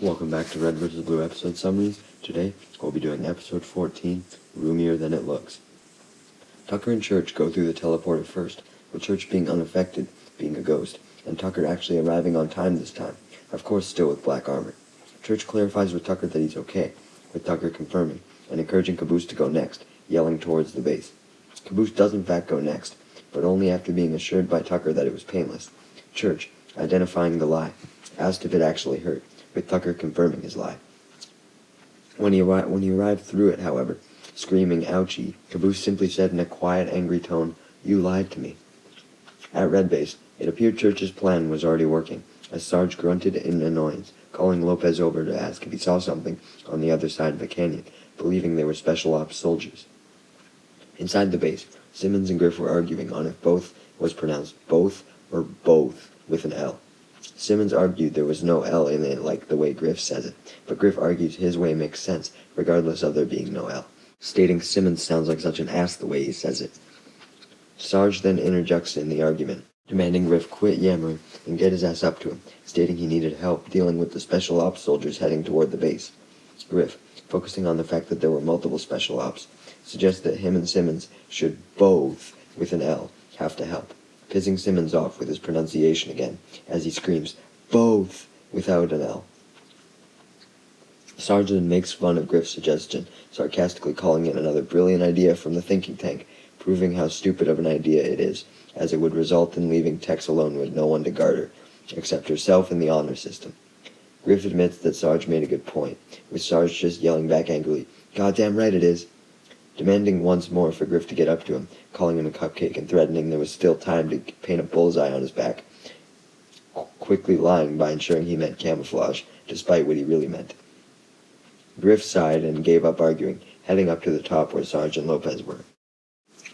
Welcome back to Red vs. Blue episode summaries. Today, we'll be doing episode 14, Roomier Than It Looks. Tucker and Church go through the teleporter first, with Church being unaffected, being a ghost, and Tucker actually arriving on time this time, of course still with black armor. Church clarifies with Tucker that he's okay, with Tucker confirming, and encouraging Caboose to go next, yelling towards the base. Caboose does in fact go next, but only after being assured by Tucker that it was painless. Church, identifying the lie, asked if it actually hurt, with Tucker confirming his lie. When he arrived through it, however, screaming ouchie, Caboose simply said in a quiet, angry tone, "You lied to me." At Red Base, it appeared Church's plan was already working, as Sarge grunted in annoyance, calling Lopez over to ask if he saw something on the other side of the canyon, believing they were Special Ops soldiers. Inside the base, Simmons and Griff were arguing on if both was pronounced both or both with an L. Simmons argued there was no L in it like the way Griff says it, but Griff argues his way makes sense, regardless of there being no L, stating Simmons sounds like such an ass the way he says it. Sarge then interjects in the argument, demanding Griff quit yammering and get his ass up to him, stating he needed help dealing with the Special Ops soldiers heading toward the base. Griff, focusing on the fact that there were multiple Special Ops, suggests that him and Simmons should both, with an L, have to help, pissing Simmons off with his pronunciation again, as he screams, "Both!" without an L. Sarge then makes fun of Griff's suggestion, sarcastically calling it another brilliant idea from the thinking tank, proving how stupid of an idea it is, as it would result in leaving Tex alone with no one to guard her, except herself and the honor system. Griff admits that Sarge made a good point, with Sarge just yelling back angrily, "Goddamn right it is!" demanding once more for Griff to get up to him, calling him a cupcake and threatening there was still time to paint a bullseye on his back, quickly lying by ensuring he meant camouflage, despite what he really meant. Griff sighed and gave up arguing, heading up to the top where Sarge and Lopez were.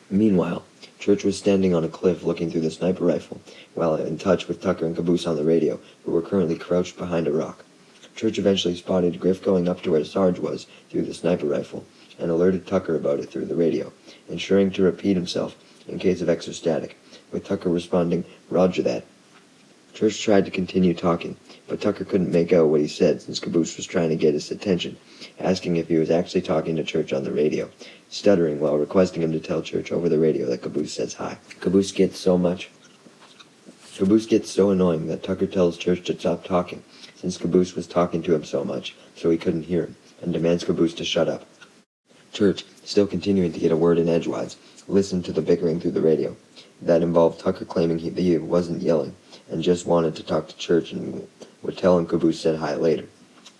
Meanwhile, Church was standing on a cliff looking through the sniper rifle, while in touch with Tucker and Caboose on the radio, who were currently crouched behind a rock. Church eventually spotted Griff going up to where Sarge was through the sniper rifle, and alerted Tucker about it through the radio, ensuring to repeat himself in case of exostatic, with Tucker responding, "Roger that." Church tried to continue talking, but Tucker couldn't make out what he said since Caboose was trying to get his attention, asking if he was actually talking to Church on the radio, stuttering while requesting him to tell Church over the radio that Caboose says hi. Caboose gets so annoying that Tucker tells Church to stop talking, since Caboose was talking to him so much, so he couldn't hear him, and demands Caboose to shut up. Church, still continuing to get a word in edgewise, listened to the bickering through the radio. That involved Tucker claiming he wasn't yelling, and just wanted to talk to Church and would tell him Caboose said hi later.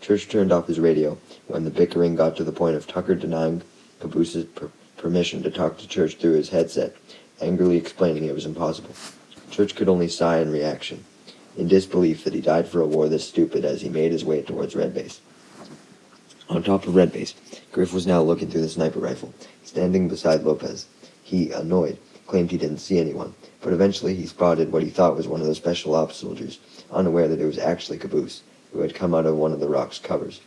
Church turned off his radio when the bickering got to the point of Tucker denying Caboose's permission to talk to Church through his headset, angrily explaining it was impossible. Church could only sigh in reaction, in disbelief that he died for a war this stupid as he made his way towards Red Base. On top of Red Base, Griff was now looking through the sniper rifle, standing beside Lopez. He, annoyed, claimed he didn't see anyone, but eventually he spotted what he thought was one of the Special Ops soldiers, unaware that it was actually Caboose, who had come out of one of the rock's covers.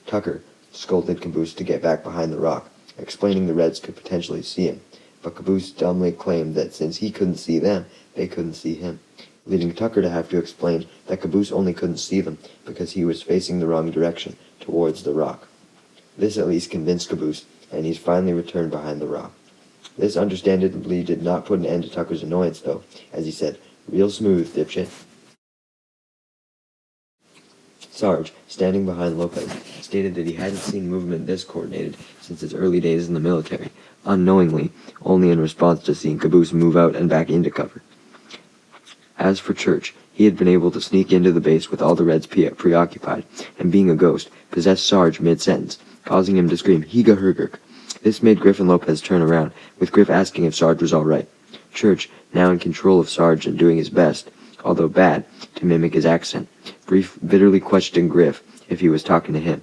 Tucker scolded Caboose to get back behind the rock, explaining the Reds could potentially see him, but Caboose dumbly claimed that since he couldn't see them, they couldn't see him, leading Tucker to have to explain that Caboose only couldn't see them because he was facing the wrong direction, towards the rock. This at least convinced Caboose, and he's finally returned behind the rock. This understandably did not put an end to Tucker's annoyance, though, as he said, "Real smooth, dipshit." Sarge, standing behind Lopez, stated that he hadn't seen movement this coordinated since his early days in the military, unknowingly, only in response to seeing Caboose move out and back into cover. As for Church, he had been able to sneak into the base with all the Reds preoccupied, and being a ghost, possessed Sarge mid-sentence, causing him to scream, "Higa Hergurk." This made Griff and Lopez turn around, with Griff asking if Sarge was alright. Church, now in control of Sarge and doing his best, although bad, to mimic his accent, bitterly questioned Griff if he was talking to him.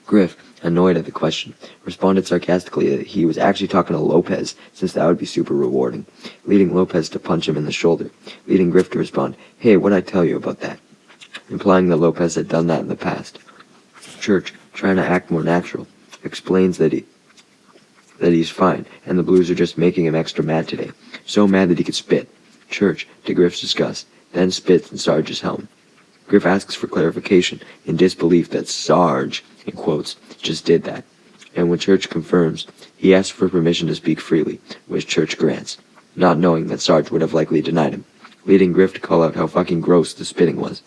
Griff, annoyed at the question, responded sarcastically that he was actually talking to Lopez, since that would be super rewarding, leading Lopez to punch him in the shoulder, leading Griff to respond, "Hey, what'd I tell you about that?" implying that Lopez had done that in the past. Church, trying to act more natural, explains that he's fine, and the Blues are just making him extra mad today, so mad that he could spit. Church, to Griff's disgust, then spits in Sarge's helmet. Griff asks for clarification in disbelief that Sarge, in quotes, just did that. And when Church confirms, he asks for permission to speak freely, which Church grants, not knowing that Sarge would have likely denied him, leading Griff to call out how fucking gross the spitting was.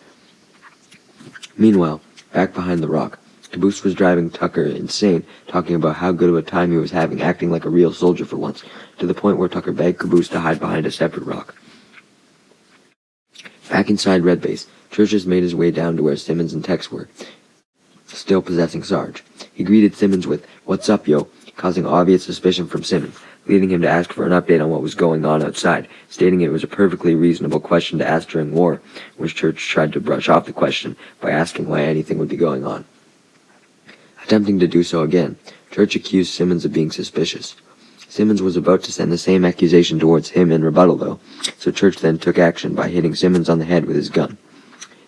Meanwhile, back behind the rock, Caboose was driving Tucker insane, talking about how good of a time he was having acting like a real soldier for once, to the point where Tucker begged Caboose to hide behind a separate rock. Back inside Red Base, Church has made his way down to where Simmons and Tex were, still possessing Sarge. He greeted Simmons with, "What's up, yo?" causing obvious suspicion from Simmons, leading him to ask for an update on what was going on outside, stating it was a perfectly reasonable question to ask during war, which Church tried to brush off the question by asking why anything would be going on. Attempting to do so again, Church accused Simmons of being suspicious. Simmons was about to send the same accusation towards him in rebuttal, though, so Church then took action by hitting Simmons on the head with his gun.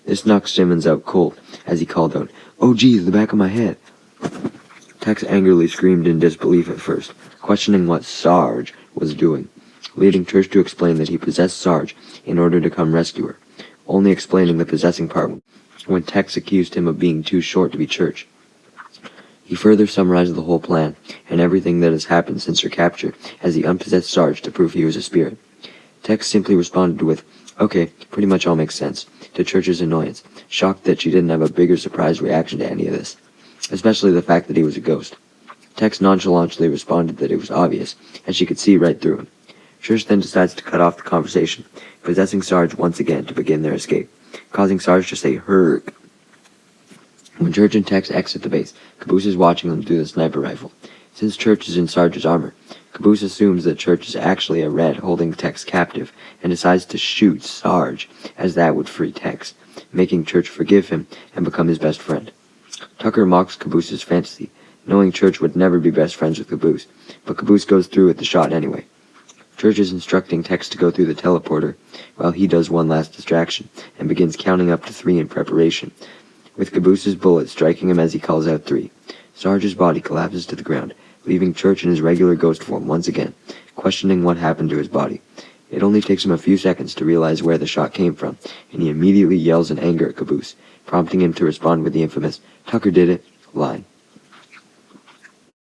This knocked Simmons out cold, as he called out, "Oh geez, the back of my head." Tex angrily screamed in disbelief at first, questioning what Sarge was doing, leading Church to explain that he possessed Sarge in order to come rescue her, only explaining the possessing part when Tex accused him of being too short to be Church. He further summarized the whole plan, and everything that has happened since her capture, as he unpossessed Sarge to prove he was a spirit. Tex simply responded with, "Okay, pretty much all makes sense," to Church's annoyance, shocked that she didn't have a bigger surprise reaction to any of this, especially the fact that he was a ghost. Tex nonchalantly responded that it was obvious, as she could see right through him. Church then decides to cut off the conversation, possessing Sarge once again to begin their escape, causing Sarge to say "Herg." When Church and Tex exit the base, Caboose is watching them through the sniper rifle. Since Church is in Sarge's armor, Caboose assumes that Church is actually a Red holding Tex captive, and decides to shoot Sarge, as that would free Tex, making Church forgive him and become his best friend. Tucker mocks Caboose's fantasy, knowing Church would never be best friends with Caboose, but Caboose goes through with the shot anyway. Church is instructing Tex to go through the teleporter, while he does one last distraction, and begins counting up to 3 in preparation, with Caboose's bullet striking him as he calls out 3. Sarge's body collapses to the ground, leaving Church in his regular ghost form once again, questioning what happened to his body. It only takes him a few seconds to realize where the shot came from, and he immediately yells in anger at Caboose, prompting him to respond with the infamous "Tucker did it" line.